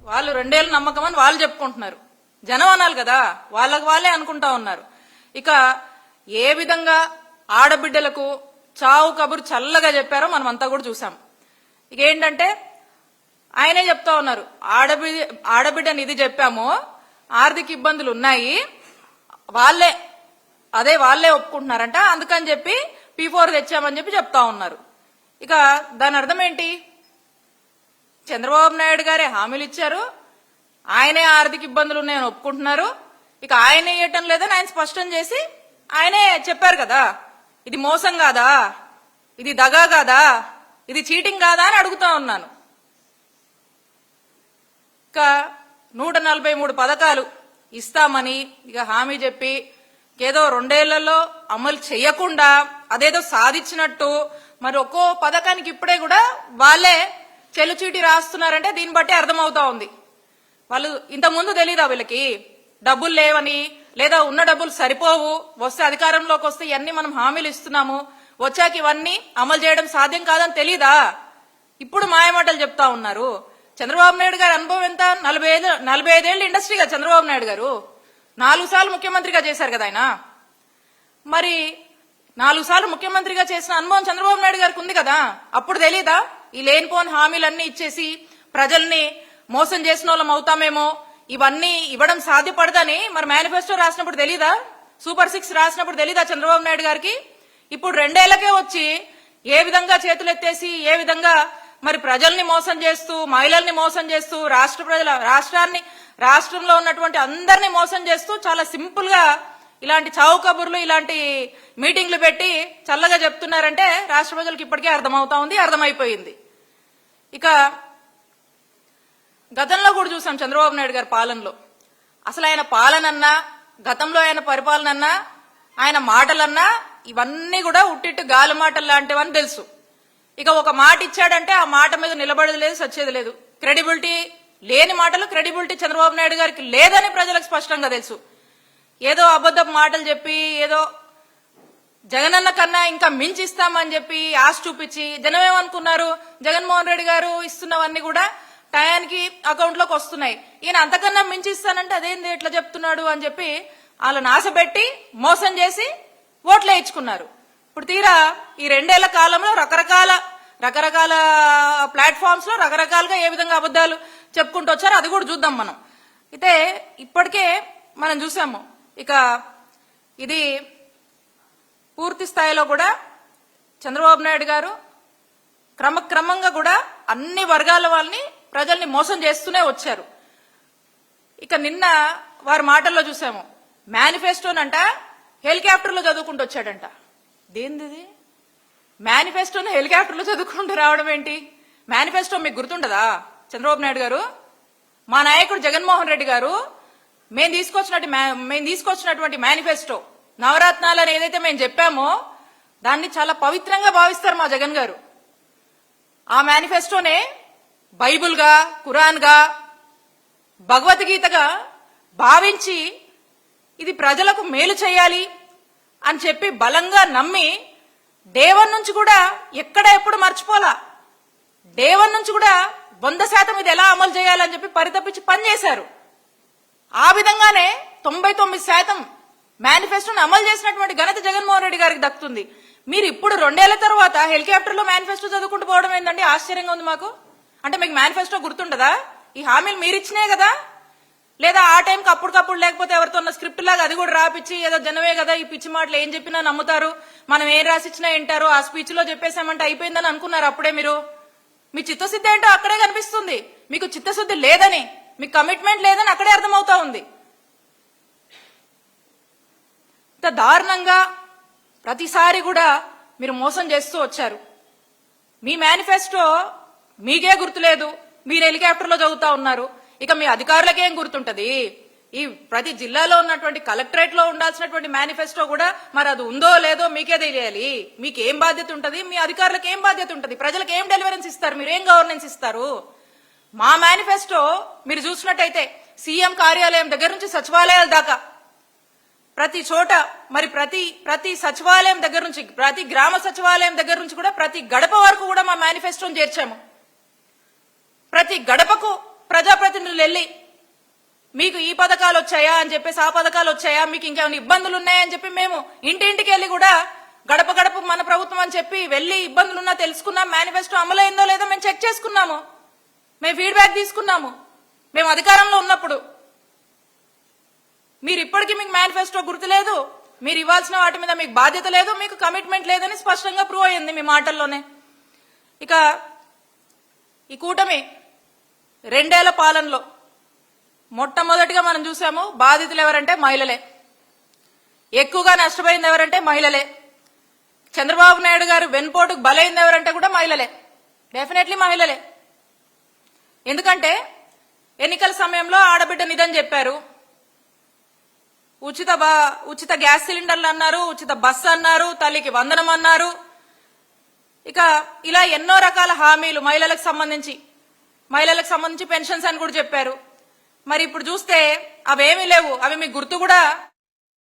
వాళ్ళు 2 ఏళ్ళు నమ్మకం అని వాళ్ళు చెప్పుకుంటున్నారు. జనం అనాలి కదా, వాళ్ళకి వాళ్ళే అనుకుంటా ఉన్నారు. ఇక ఏ విధంగా ఆడబిడ్డలకు చావు కబురు చల్లగా చెప్పారో మనం అంతా కూడా చూసాం. ఇక ఏంటంటే ఆయనే చెప్తా ఉన్నారు, ఆడబిడ్డ నిధి చెప్పాము, ఆర్థిక ఇబ్బందులు ఉన్నాయి, వాళ్ళే ఒప్పుకుంటున్నారంట, అందుకని చెప్పి P4 తెచ్చామని చెప్పి చెప్తా ఉన్నారు. ఇక దాని అర్థం ఏంటి? చంద్రబాబు నాయుడు గారే హామీలు ఇచ్చారు, ఆయనే ఆర్థిక ఇబ్బందులు ఉన్నాయని ఒప్పుకుంటున్నారు. ఇక ఆయనే ఇవ్వటం లేదని ఆయన స్పష్టం చేసి ఆయనే చెప్పారు కదా. ఇది మోసం కాదా, ఇది దగా కాదా, ఇది చీటింగ్ కాదా అని అడుగుతా ఉన్నాను. ఇక 143 పథకాలు ఇస్తామని ఇక హామీ చెప్పి ఏదో 2 ఏళ్లలో అమలు చేయకుండా అదేదో సాధించినట్టు మరి ఒక్కో పథకానికి ఇప్పుడే కూడా వాళ్ళే చెల్లుచీటి రాస్తున్నారంటే దీన్ని బట్టి అర్థమవుతా ఉంది. వాళ్ళు ఇంతకుముందు తెలీదా వీళ్ళకి డబ్బులు లేవని, లేదా ఉన్న డబ్బులు సరిపోవు, వస్తే అధికారంలోకి వస్తే ఇవన్నీ మనం హామీలు ఇస్తున్నాము, వచ్చాక ఇవన్నీ అమలు చేయడం సాధ్యం కాదని తెలీదా? ఇప్పుడు మాయమాటలు చెప్తా ఉన్నారు. చంద్రబాబు నాయుడు గారి అనుభవం ఎంత? 45 ఏళ్ళు ఇండస్ట్రీగా చంద్రబాబు నాయుడు గారు 4 సార్లు ముఖ్యమంత్రిగా చేశారు కదా ఆయన. మరి 4 సార్లు ముఖ్యమంత్రిగా చేసిన అనుభవం చంద్రబాబు నాయుడు గారికి ఉంది కదా. అప్పుడు తెలీదా ఈ లేనిపోని హామీలన్నీ ఇచ్చేసి ప్రజల్ని మోసం చేసిన వాళ్ళం అవుతామేమో, ఇవన్నీ ఇవ్వడం సాధ్యపడదని మరి మేనిఫెస్టో రాసినప్పుడు తెలీదా? సూపర్ 6 రాసినప్పుడు తెలీదా చంద్రబాబు నాయుడు గారికి? ఇప్పుడు 2 ఏళ్లకే వచ్చి ఏ విధంగా చేతులెత్తేసి ఏ విధంగా మరి ప్రజల్ని మోసం చేస్తూ, మహిళల్ని మోసం చేస్తూ, రాష్ట్రంలో ఉన్నటువంటి అందరినీ మోసం చేస్తూ చాలా సింపుల్ గా ఇలాంటి చావు కబుర్లు, ఇలాంటి మీటింగ్లు పెట్టి చల్లగా చెప్తున్నారంటే రాష్ట్ర ప్రజలకు ఇప్పటికే అర్థమైపోయింది. ఇక గతంలో కూడా చూసాం చంద్రబాబు నాయుడు గారి పాలనలో. అసలు ఆయన పాలనన్నా, గతంలో ఆయన పరిపాలనన్నా, ఆయన మాటలన్నా ఇవన్నీ కూడా ఉట్టిట్టు గాలి మాటలు లాంటివని తెలుసు. ఇక ఒక మాట ఇచ్చాడంటే ఆ మాట మీద నిలబడేది లేదు, సచ్చేది లేదు. క్రెడిబిలిటీ లేని మాటలు క్రెడిబిలిటీ చంద్రబాబు నాయుడు గారికి లేదని ప్రజలకు స్పష్టంగా తెలుసు. ఏదో అబద్ధపు మాటలు చెప్పి ఏదో జగనన్న కన్నా ఇంకా మించిస్తామని చెప్పి ఆశ చూపించి జనం ఏమనుకున్నారు, జగన్మోహన్ రెడ్డి గారు ఇస్తున్నవన్నీ కూడా టయానికి అకౌంట్ లోకి వస్తున్నాయి, ఈయన అంతకన్నా మించిస్తానంటే అదేంది ఎట్లా చెప్తున్నాడు అని చెప్పి వాళ్ళని ఆశపెట్టి మోసం చేసి ఓట్లు వేయించుకున్నారు. ఇప్పుడు తీరా ఈ 2 ఏళ్ల కాలంలో రకరకాల ప్లాట్ఫామ్స్ లో రకరకాలుగా ఏ విధంగా అబద్దాలు చెప్పుకుంటూ వచ్చారో అది కూడా చూద్దాం మనం. అయితే ఇప్పటికే మనం చూసాము. ఇక ఇది పూర్తి స్థాయిలో కూడా చంద్రబాబు నాయుడు గారు క్రమక్రమంగా కూడా అన్ని వర్గాల వాళ్ళని ప్రజల్ని మోసం చేస్తూనే వచ్చారు. ఇక నిన్న వారి మాటల్లో చూసాము, మేనిఫెస్టోనంట హెలికాప్టర్లో చదువుకుంటూ వచ్చాడంట. దేనిది మేనిఫెస్టోని హెలికాప్టర్లో చదువుకుంటూ రావడం ఏంటి? మేనిఫెస్టో మీకు గుర్తుండదా చంద్రబాబు నాయుడు గారు? మా నాయకుడు జగన్మోహన్ రెడ్డి గారు మేము తీసుకొచ్చినటువంటి మేనిఫెస్టో నవరత్నాలు అని ఏదైతే మేము చెప్పామో దాన్ని చాలా పవిత్రంగా భావిస్తారు మా జగన్ గారు. ఆ మేనిఫెస్టోనే బైబుల్ గా, ఖురాన్ గా, భగవద్గీతగా భావించి ఇది ప్రజలకు మేలు చేయాలి అని చెప్పి బలంగా నమ్మి డే1 నుంచి కూడా ఎప్పుడు మర్చిపోలా, డే1 నుంచి కూడా 100% ఇది ఎలా అమలు చేయాలని చెప్పి పరితపించి పనిచేశారు. ఆ విధంగానే 99% మేనిఫెస్టోను అమలు చేసినటువంటి ఘనత జగన్మోహన్ రెడ్డి గారికి దక్కుతుంది. మీరు ఇప్పుడు 2 ఏళ్ల తర్వాత హెలికాప్టర్ లో మేనిఫెస్టో చదువుకుంటూ పోవడం ఏంటండి? ఆశ్చర్యంగా ఉంది మాకు. అంటే మీకు మేనిఫెస్టో గుర్తుండదా? ఈ హామీలు మీరు ఇచ్చినే కదా, లేదా ఆ టైంకి అప్పటికప్పుడు లేకపోతే ఎవరితో ఉన్న స్క్రిప్ట్ లాగా అది కూడా రాపిచ్చి ఏదో జనమే కదా ఈ పిచ్చి మాటలు ఏం చెప్పినా నమ్ముతారు, మనం ఏం రాసిచ్చినా వింటారు, ఆ స్పీచ్ లో చెప్పేశామంటే అయిపోయిందని అనుకున్నారు అప్పుడే మీరు. మీ చిత్తశుద్ధి ఏంటో అక్కడే కనిపిస్తుంది. మీకు చిత్తశుద్ధి లేదని, మీకు కమిట్మెంట్ లేదని అక్కడే అర్థమవుతా ఉంది. ఇంత దారుణంగా ప్రతిసారి కూడా మీరు మోసం చేస్తూ వచ్చారు. మీ మేనిఫెస్టో మీకే గుర్తులేదు, మీరు హెలికాప్టర్లో చదువుతా ఉన్నారు. ఇక మీ అధికారులకేం గుర్తుంటది? ఈ ప్రతి జిల్లాలో ఉన్నటువంటి కలెక్టరేట్ లో ఉండాల్సినటువంటి మేనిఫెస్టో కూడా మరి అది ఉందో లేదో మీకే తెలియాలి. మీకేం బాధ్యత ఉంటది? మీ అధికారులకు ఏం బాధ్యత ఉంటది? ప్రజలకు ఏం డెలివరెన్స్ ఇస్తారు? మీరు ఏం గవర్నెన్స్ ఇస్తారు? మా మేనిఫెస్టో మీరు చూసినట్టయితే సీఎం కార్యాలయం దగ్గర నుంచి సచివాలయాల దాకా ప్రతి చోట మరి ప్రతి సచివాలయం దగ్గర నుంచి, ప్రతి గ్రామ సచివాలయం దగ్గర నుంచి కూడా ప్రతి గడప వరకు కూడా మా మేనిఫెస్టోని చేర్చాము. ప్రతి గడపకు ప్రజాప్రతినిధులు వెళ్ళి మీకు ఈ పథకాలు వచ్చాయా అని చెప్పేసి, ఆ పథకాలు వచ్చాయా, మీకు ఇంకేమైనా ఇబ్బందులు ఉన్నాయని చెప్పి మేము ఇంటింటికి వెళ్ళి కూడా గడప గడప మన ప్రభుత్వం అని చెప్పి వెళ్ళి ఇబ్బందులు ఉన్నా తెలుసుకున్నాం. మేనిఫెస్టో అమలైందో లేదో మేము చెక్ చేసుకున్నాము, మేము ఫీడ్బ్యాక్ తీసుకున్నాము. మేము అధికారంలో ఉన్నప్పుడు మీరు ఇప్పటికీ మీకు మేనిఫెస్టో గుర్తులేదు, మీరు ఇవ్వాల్సిన వాటి మీద మీకు బాధ్యత లేదు, మీకు కమిట్మెంట్ లేదని స్పష్టంగా ప్రూవ్ అయ్యింది మీ మాటల్లోనే. ఇక ఈ కూటమి 2 ఏళ్ల పాలనలో మొట్టమొదటిగా మనం చూసాము, బాధితులు ఎవరంటే మహిళలే. ఎక్కువగా నష్టపోయింది ఎవరంటే మహిళలే. చంద్రబాబు నాయుడు గారు వెన్పోటుకు బలైంది ఎవరంటే కూడా మహిళలే, డెఫినెట్లీ మహిళలే. ఎందుకంటే ఎన్నికల సమయంలో ఆడబిడ్డ నిధని చెప్పారు, ఉచిత గ్యాస్ సిలిండర్లు అన్నారు, ఉచిత బస్సు అన్నారు, తల్లికి వందనం అన్నారు. ఇక ఇలా ఎన్నో రకాల హామీలు మహిళలకు సంబంధించి పెన్షన్స్ అని కూడా చెప్పారు. మరి ఇప్పుడు చూస్తే అవేమీ లేవు, అవి మీకు గుర్తు కూడా